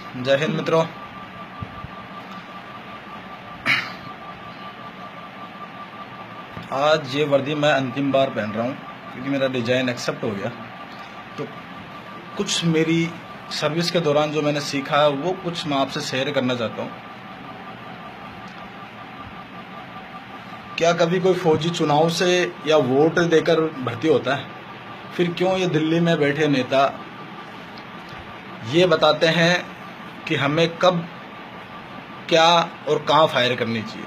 जय हिंद मित्रों। आज ये वर्दी मैं अंतिम बार पहन रहा हूँ क्योंकि मेरा डिजाइन एक्सेप्ट हो गया। तो कुछ मेरी सर्विस के दौरान जो मैंने सीखा है वो कुछ मैं आपसे शेयर करना चाहता हूँ। क्या कभी कोई फौजी चुनाव से या वोट देकर भर्ती होता है? फिर क्यों ये दिल्ली में बैठे नेता ये बताते हैं कि हमें कब क्या और कहाँ फायर करनी चाहिए?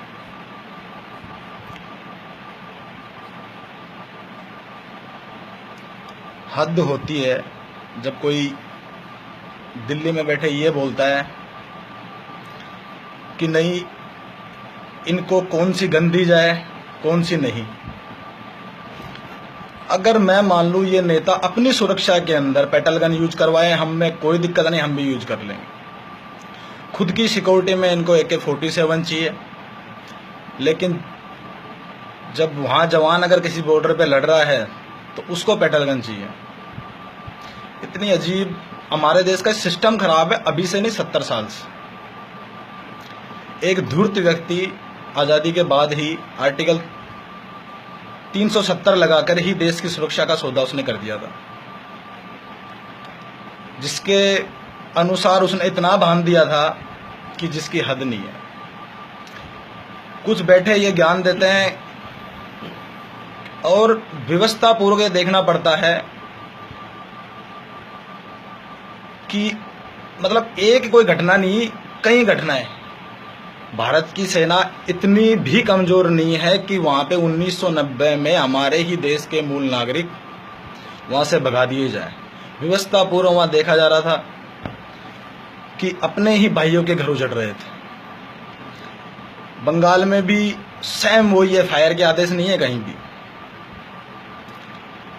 हद होती है जब कोई दिल्ली में बैठे ये बोलता है कि नहीं, इनको कौन सी गन दी जाए कौन सी नहीं। अगर मैं मान लूँ ये नेता अपनी सुरक्षा के अंदर पेटल गन यूज करवाए, हमें कोई दिक्कत नहीं, हम भी यूज कर लेंगे। खुद की सिक्योरिटी में इनको AK-47 चाहिए, लेकिन जब वहाँ जवान अगर किसी बॉर्डर पे लड़ रहा है तो उसको पेटल गन चाहिए। इतनी अजीब हमारे देश का सिस्टम खराब है, अभी से नहीं 70 साल से। एक धूर्त व्यक्ति आज़ादी के बाद ही आर्टिकल 370 लगाकर ही देश की सुरक्षा का सौदा उसने कर दिया था, जिसके अनुसार उसने इतना बांध दिया था कि जिसकी हद नहीं है। कुछ बैठे ये ज्ञान देते हैं और व्यवस्था पूर्वक देखना पड़ता है कि मतलब एक कोई घटना नहीं, कई घटनाएं। भारत की सेना इतनी भी कमजोर नहीं है कि वहां पे 1990 में हमारे ही देश के मूल नागरिक वहां से भगा दिए जाए। व्यवस्था पूर्व वहां देखा जा रहा था कि अपने ही भाइयों के घर उजड़ रहे थे। बंगाल में भी सेम वही है, फायर के आदेश नहीं है कहीं भी।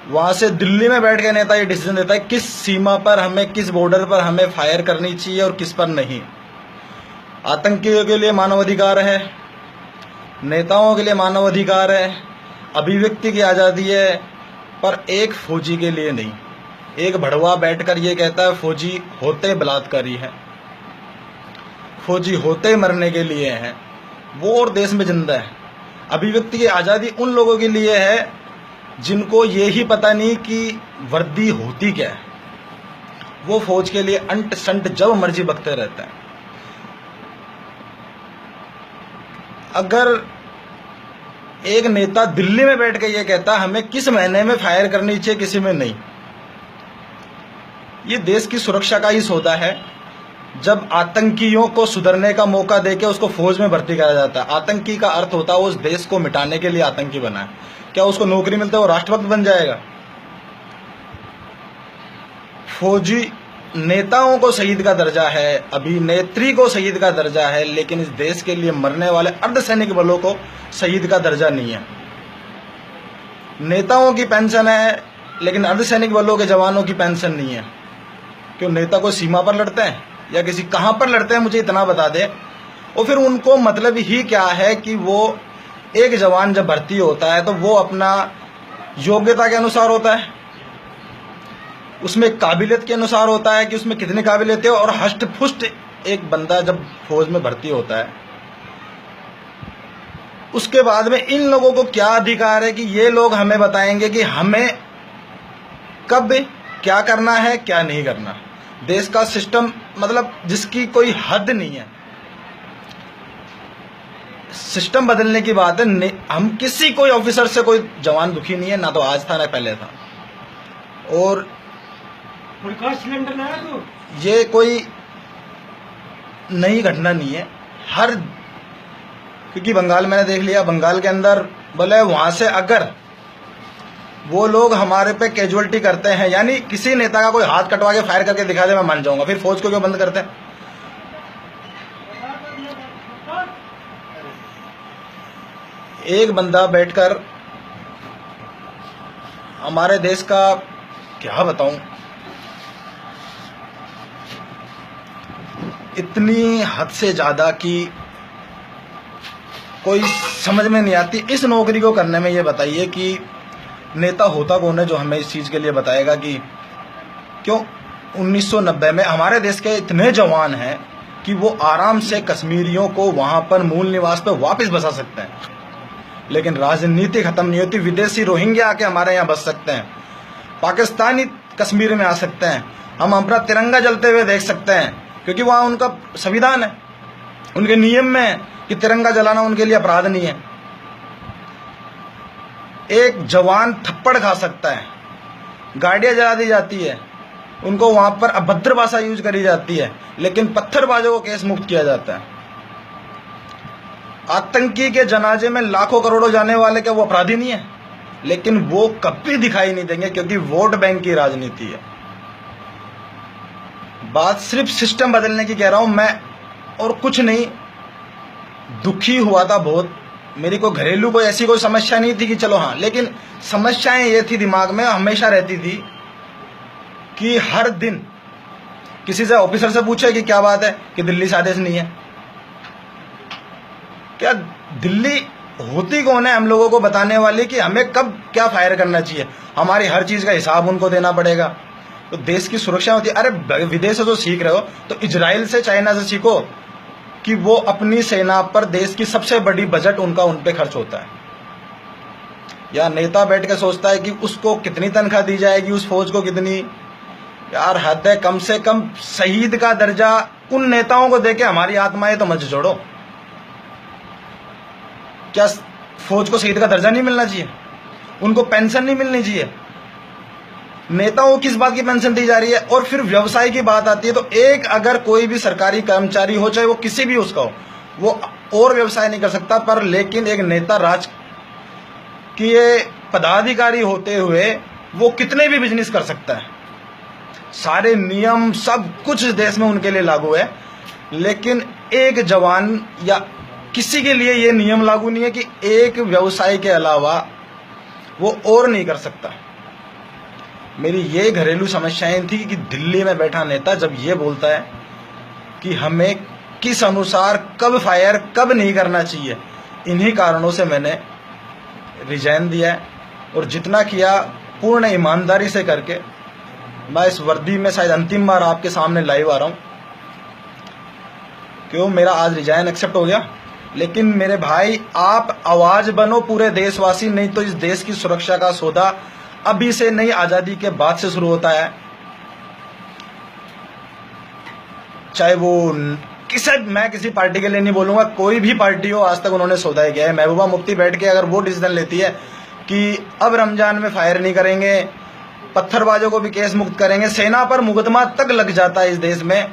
वहां से दिल्ली में बैठ के नेता ये डिसीजन देता है किस सीमा पर हमें, किस बॉर्डर पर हमें फायर करनी चाहिए और किस पर नहीं। आतंकियों के लिए मानवाधिकार है, नेताओं के लिए मानवाधिकार है, अभिव्यक्ति की आज़ादी है, पर एक फौजी के लिए नहीं। एक भड़वा बैठकर ये कहता है फौजी होते बलात्कारी है, फौजी होते मरने के लिए है, वो और देश में जिंदा है। अभिव्यक्ति की आज़ादी उन लोगों के लिए है जिनको ये ही पता नहीं कि वर्दी होती क्या है। वो फौज के लिए अंट संट जब मर्जी बकते रहता है। अगर एक नेता दिल्ली में बैठ के ये कहता हमें किस महीने में फायर करनी चाहिए किसी में नहीं, ये देश की सुरक्षा का ही सौदा है। जब आतंकियों को सुधरने का मौका देके उसको फौज में भर्ती करा जाता है, आतंकी का अर्थ होता है उस देश को मिटाने के लिए आतंकी बना है। क्या उसको नौकरी मिलता है वो राष्ट्रभक्त बन जाएगा? फौजी नेताओं को शहीद का दर्जा है, अभिनेत्री को शहीद का दर्जा है, लेकिन इस देश के लिए मरने वाले अर्धसैनिक बलों को शहीद का दर्जा नहीं है। नेताओं की पेंशन है लेकिन अर्धसैनिक बलों के जवानों की पेंशन नहीं है। क्यों? नेता को सीमा पर लड़ते हैं या किसी कहां पर लड़ते हैं, मुझे इतना बता दे। और फिर उनको मतलब ही क्या है कि वो एक जवान जब भर्ती होता है तो वो अपना योग्यता के अनुसार होता है, उसमें काबिलियत के अनुसार होता है कि उसमें कितनी काबिलियत है। और हष्ट पुष्ट एक बंदा जब फौज में भर्ती होता है, उसके बाद में इन लोगों को क्या अधिकार है कि ये लोग हमें बताएंगे कि हमें कब क्या करना है क्या नहीं करना। देश का सिस्टम मतलब जिसकी कोई हद नहीं है। सिस्टम बदलने की बात है, हम किसी कोई ऑफिसर से कोई जवान दुखी नहीं है, ना तो आज था ना पहले था। और सिलेंडर लाया तो ये कोई नई घटना नहीं है। हर क्योंकि बंगाल मैंने देख लिया, बंगाल के अंदर बोले वहां से अगर वो लोग हमारे पे कैजुअलिटी करते हैं, यानी किसी नेता का कोई हाथ कटवा के फायर करके दिखा दे, मैं मान जाऊंगा। फिर फौज को क्यों बंद करते हैं? एक बंदा बैठकर हमारे देश का क्या बताऊं, इतनी हद से ज्यादा कि कोई समझ में नहीं आती। इस नौकरी को करने में ये बताइए कि नेता होता कौन है जो हमें इस चीज के लिए बताएगा कि क्यों 1990 में हमारे देश के इतने जवान हैं कि वो आराम से कश्मीरियों को वहां पर मूल निवास पे वापस बसा सकते हैं, लेकिन राजनीति खत्म नहीं होती। विदेशी रोहिंग्या आके हमारे यहाँ बस सकते हैं, पाकिस्तानी कश्मीर में आ सकते हैं, हम अपना तिरंगा जलते हुए देख सकते हैं, क्योंकि वहां उनका संविधान है, उनके नियम में है कि तिरंगा जलाना उनके लिए अपराध नहीं है। एक जवान थप्पड़ खा सकता है, गाड़ियां जला दी जाती है, उनको वहां पर अभद्र भाषा यूज करी जाती है, लेकिन पत्थरबाजों को केस मुक्त किया जाता है। आतंकी के जनाजे में लाखों करोड़ों जाने वाले क्या वो अपराधी नहीं है? लेकिन वो कभी दिखाई नहीं देंगे, क्योंकि वोट बैंक की राजनीति है। बात सिर्फ सिस्टम बदलने की कह रहा हूं मैं, और कुछ नहीं। दुखी हुआ था बहुत, मेरी कोई घरेलू कोई ऐसी कोई समस्या नहीं थी कि चलो हाँ, लेकिन समस्याएं ये थी दिमाग में हमेशा रहती थी कि हर दिन किसी से ऑफिसर से पूछे कि क्या बात है, कि दिल्ली से आदेश नहीं है। क्या दिल्ली होती कौन है हम लोगों को बताने वाली कि हमें कब क्या फायर करना चाहिए? हमारी हर चीज का हिसाब उनको देना पड़ेगा। तो देश की सुरक्षा होती है। अरे विदेश से जो सीख रहे हो तो इजराइल से, चाइना से सीखो कि वो अपनी सेना पर देश की सबसे बड़ी बजट उनका उन पे खर्च होता है। या नेता बैठ के सोचता है कि उसको कितनी तनख्वाह दी जाएगी, उस फौज को कितनी। यार हद है, कम से कम शहीद का दर्जा उन नेताओं को देके हमारी आत्माएं तो मत जोड़ो। क्या फौज को शहीद का दर्जा नहीं मिलना चाहिए? उनको पेंशन नहीं मिलनी चाहिए? नेताओं को किस बात की पेंशन दी जा रही है? और फिर व्यवसाय की बात आती है तो एक अगर कोई भी सरकारी कर्मचारी हो, चाहे वो किसी भी उसका हो, वो और व्यवसाय नहीं कर सकता, पर लेकिन एक नेता राजकीय पदाधिकारी होते हुए वो कितने भी बिजनेस कर सकता है। सारे नियम सब कुछ इस देश में उनके लिए लागू है, लेकिन एक जवान या किसी के लिए ये नियम लागू नहीं है कि एक व्यवसाय के अलावा वो और नहीं कर सकता। मेरी ये घरेलू समस्याएं थी कि दिल्ली में बैठा नेता जब ये बोलता है कि हमें किस अनुसार कब फायर कब नहीं करना चाहिए, इन्हीं कारणों से मैंने रिजाइन दिया है। और जितना किया पूर्ण ईमानदारी से करके, मैं इस वर्दी में शायद अंतिम बार आपके सामने लाइव आ रहा हूं। क्यों मेरा आज रिजाइन एक्सेप्ट हो गया, लेकिन मेरे भाई आप आवाज बनो पूरे देशवासी, नहीं तो इस देश की सुरक्षा का सौदा अभी से नहीं, आजादी के बाद से शुरू होता है। चाहे वो मैं किसी पार्टी के लिए नहीं बोलूंगा, कोई भी पार्टी हो, आज तक उन्होंने सौदा किया है। महबूबा मुफ्ती बैठ के अगर वो डिसीजन लेती है कि अब रमजान में फायर नहीं करेंगे, पत्थरबाजों को भी केस मुक्त करेंगे, सेना पर मुकदमा तक लग जाता है इस देश में।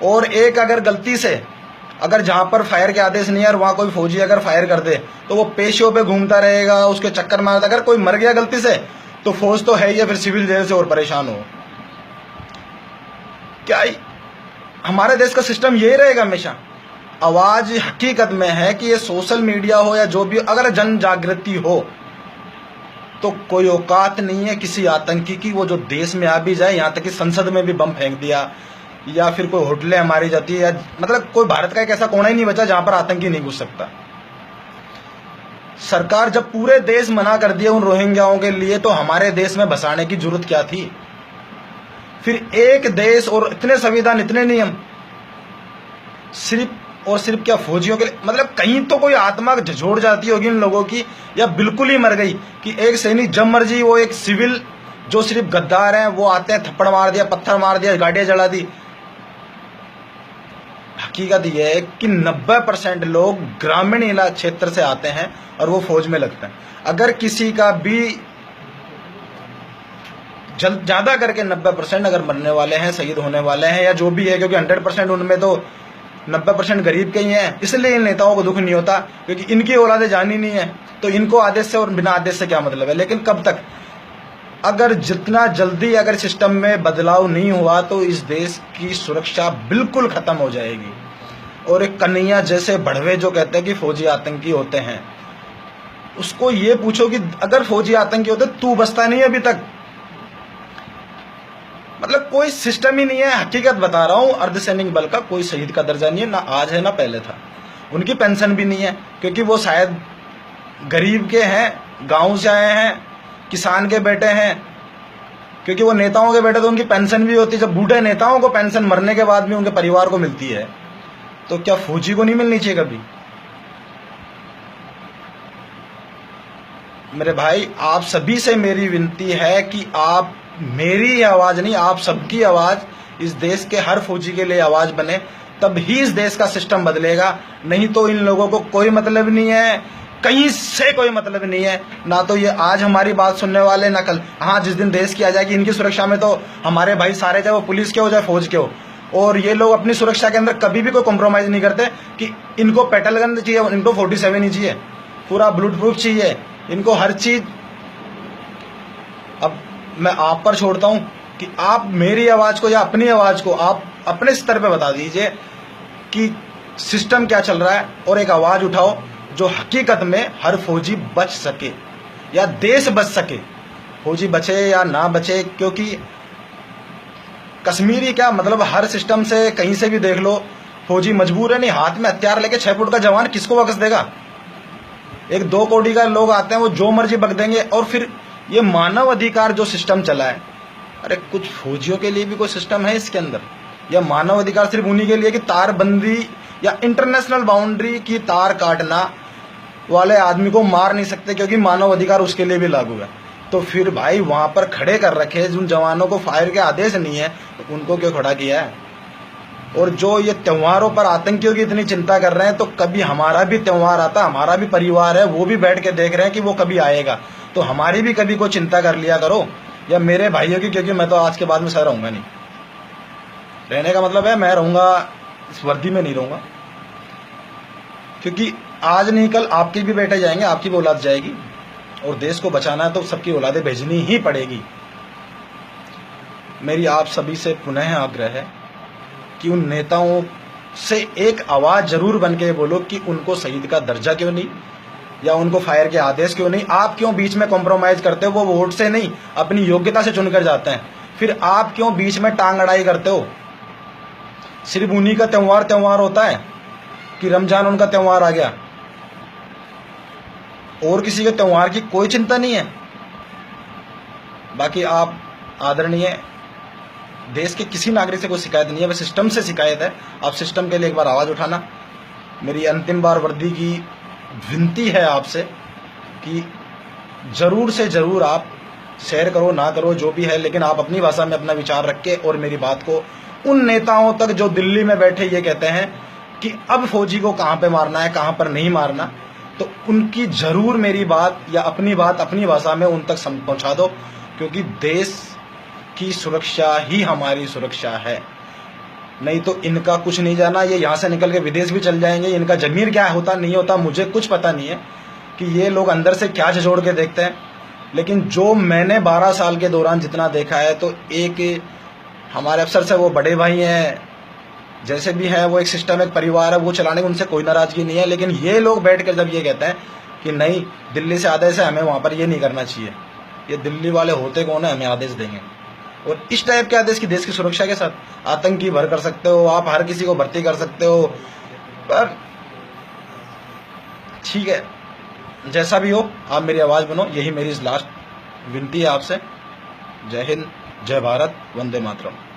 और एक अगर गलती से अगर जहां पर फायर के आदेश नहीं है और वहां कोई फौजी अगर फायर कर दे तो वो पेशियों पे घूमता रहेगा, उसके चक्कर में अगर कोई मर गया गलती से तो फौज तो है ही, फिर सिविल जेल से और परेशान हो। क्या हमारे देश का सिस्टम यही रहेगा हमेशा? आवाज हकीकत में है कि ये सोशल मीडिया हो या जो भी, अगर जन जागृति हो तो कोई औकात नहीं है किसी आतंकी की वो जो देश में आ भी जाए, यहां तक कि संसद में भी बम फेंक दिया, या फिर कोई होटलें मारी जाती है, या मतलब कोई भारत का एक ऐसा कोना ही नहीं बचा जहां पर आतंकी नहीं घुस सकता। सरकार जब पूरे देश मना कर दिया उन रोहिंग्याओं के लिए, तो हमारे देश में बसाने की जरूरत क्या थी? फिर एक देश और इतने संविधान, इतने नियम, सिर्फ और सिर्फ क्या फौजियों के लिए? मतलब कहीं तो कोई आत्मा झोड़ जाती होगी इन लोगों की, या बिल्कुल ही मर गई कि एक सैनिक जब मर्जी, वो एक सिविल जो सिर्फ गद्दार हैं वो आते हैं, थप्पड़ मार दिया, पत्थर मार दिया, गाड़ियां जला दी। हकीकत यह है कि 90% लोग ग्रामीण क्षेत्र से आते हैं और वो फौज में लगते हैं। अगर किसी का भी ज्यादा करके 90% अगर मरने वाले हैं, शहीद होने वाले हैं, या जो भी है, क्योंकि 100% उनमें तो 90% गरीब के ही हैं, इसलिए इन नेताओं को दुख नहीं होता, क्योंकि इनकी औलादे जानी नहीं है, तो इनको आदेश से और बिना आदेश से क्या मतलब है। लेकिन कब तक? अगर जितना जल्दी अगर सिस्टम में बदलाव नहीं हुआ तो इस देश की सुरक्षा बिल्कुल खत्म हो जाएगी। और एक कन्हैया जैसे बढ़वे जो कहते हैं कि फौजी आतंकी होते हैं, उसको ये पूछो कि अगर फौजी आतंकी होते तू बचता नहीं अभी तक? मतलब कोई सिस्टम ही नहीं है। हकीकत बता रहा हूं, अर्धसैनिक बल का कोई शहीद का दर्जा नहीं है, ना आज है ना पहले था। उनकी पेंशन भी नहीं है, क्योंकि वो शायद गरीब के हैं, गांव से आए हैं, किसान के बेटे हैं, क्योंकि वो नेताओं के बेटे तो उनकी पेंशन भी होती है। जब बूढ़े नेताओं को पेंशन मरने के बाद भी उनके परिवार को मिलती है, तो क्या फौजी को नहीं मिलनी चाहिए कभी? मेरे भाई, आप सभी से मेरी विनती है कि आप मेरी आवाज नहीं, आप सबकी आवाज इस देश के हर फौजी के लिए आवाज बने, तब ही इस देश का सिस्टम बदलेगा। नहीं तो इन लोगों को कोई मतलब नहीं है, कहीं से कोई मतलब नहीं है। ना तो ये आज हमारी बात सुनने वाले, ना कल। हाँ, जिस दिन देश की आ जाएगी, इनकी सुरक्षा में तो हमारे भाई सारे, चाहे वो पुलिस के हो चाहे फौज के हो, और ये लोग अपनी सुरक्षा के अंदर कभी भी कोई कॉम्प्रोमाइज नहीं करते कि इनको पेटल गन चाहिए, इनको 47 ही चाहिए, पूरा बुलेट प्रूफ चाहिए, इनको हर चीज। अब मैं आप पर छोड़ता हूं कि आप मेरी आवाज को या अपनी आवाज को आप अपने स्तर पे बता दीजिए कि सिस्टम क्या चल रहा है, और एक आवाज उठाओ जो हकीकत में हर फौजी बच सके या देश बच सके। फौजी बचे या ना बचे, क्योंकि कश्मीरी क्या मतलब, हर सिस्टम से कहीं से भी देख लो, फौजी मजबूर है। नहीं, हाथ में हथियार लेके 6 फुट का जवान किसको वापस देगा? एक 2 करोड़ का लोग आते हैं, वो जो मर्जी बक देंगे। और फिर ये मानव अधिकार जो सिस्टम चला है, अरे कुछ फौजियों के लिए भी कोई सिस्टम है इसके अंदर? या मानव अधिकार सिर्फ उन्हीं के लिए कि तारबंदी या इंटरनेशनल बाउंड्री की तार काटना वाले आदमी को मार नहीं सकते क्योंकि मानव अधिकार उसके लिए भी लागू है? तो फिर भाई वहां पर खड़े कर रखे जिन जवानों को फायर के आदेश नहीं है, तो उनको क्यों खड़ा किया है? और जो ये त्योहारों पर आतंकियों की इतनी चिंता कर रहे हैं, तो कभी हमारा भी त्योहार आता, हमारा भी परिवार है, वो भी बैठ के देख रहे हैं कि वो कभी आएगा, तो हमारी भी कभी कोई चिंता कर लिया करो, या मेरे भाइयों की। क्योंकि मैं तो आज के बाद में सह रहूंगा नहीं। रहने का मतलब है मैं रहूंगा, इस वर्दी में नहीं रहूंगा, क्योंकि आज नहीं कल आपके भी बेटे जाएंगे, आपकी भी औलाद जाएगी, और देश को बचाना है तो सबकी औलादें भेजनी ही पड़ेगी। मेरी आप सभी से पुनः आग्रह है कि उन नेताओं से एक आवाज जरूर बन के बोलो कि उनको शहीद का दर्जा क्यों नहीं, या उनको फायर के आदेश क्यों नहीं? आप क्यों बीच में कॉम्प्रोमाइज करते हो? वो वोट से नहीं, अपनी योग्यता से चुनकर जाते हैं। फिर आप क्यों बीच में टांग अड़ाई करते हो? सिर्फ उन्हीं का त्योहार होता है कि रमजान उनका त्योहार आ गया, और किसी के त्योहार की कोई चिंता नहीं है? बाकी आप आदरणीय, देश के किसी नागरिक से कोई शिकायत नहीं है, बस सिस्टम से शिकायत है। आप सिस्टम के लिए एक बार आवाज उठाना। मेरी अंतिम बार वर्दी की विनती है आपसे कि जरूर से जरूर आप शेयर करो, ना करो, जो भी है, लेकिन आप अपनी भाषा में अपना विचार रख के और मेरी बात को उन नेताओं तक जो दिल्ली में बैठे ये कहते हैं कि अब फौजी को कहां पे मारना है, कहां पर नहीं मारना, तो उनकी जरूर मेरी बात या अपनी बात अपनी भाषा में उन तक पहुंचा दो, क्योंकि देश की सुरक्षा ही हमारी सुरक्षा है। नहीं तो इनका कुछ नहीं जाना, ये यहाँ से निकल के विदेश भी चल जाएंगे। इनका जमीर क्या होता नहीं होता मुझे कुछ पता नहीं है कि ये लोग अंदर से क्या झोड़ के देखते हैं, लेकिन जो मैंने 12 साल के दौरान जितना देखा है, तो एक हमारे अफसर से वो बड़े भाई हैं, जैसे भी हैं, वो एक सिस्टम, एक परिवार है, वो चलाने की उनसे कोई नाराजगी नहीं है। लेकिन ये लोग बैठ कर जब ये कहते हैं कि नहीं, दिल्ली से आदेश है, हमें वहां पर ये नहीं करना चाहिए, ये दिल्ली वाले होते कौन है, हमें आदेश देंगे? और इस टाइप के आदेश की देश की सुरक्षा के साथ आतंकी भर कर सकते हो आप, हर किसी को भर्ती कर सकते हो, पर ठीक है, जैसा भी हो आप मेरी आवाज बनो, यही मेरी लास्ट विनती है आपसे। जय हिंद, जय भारत, वंदे मातरम।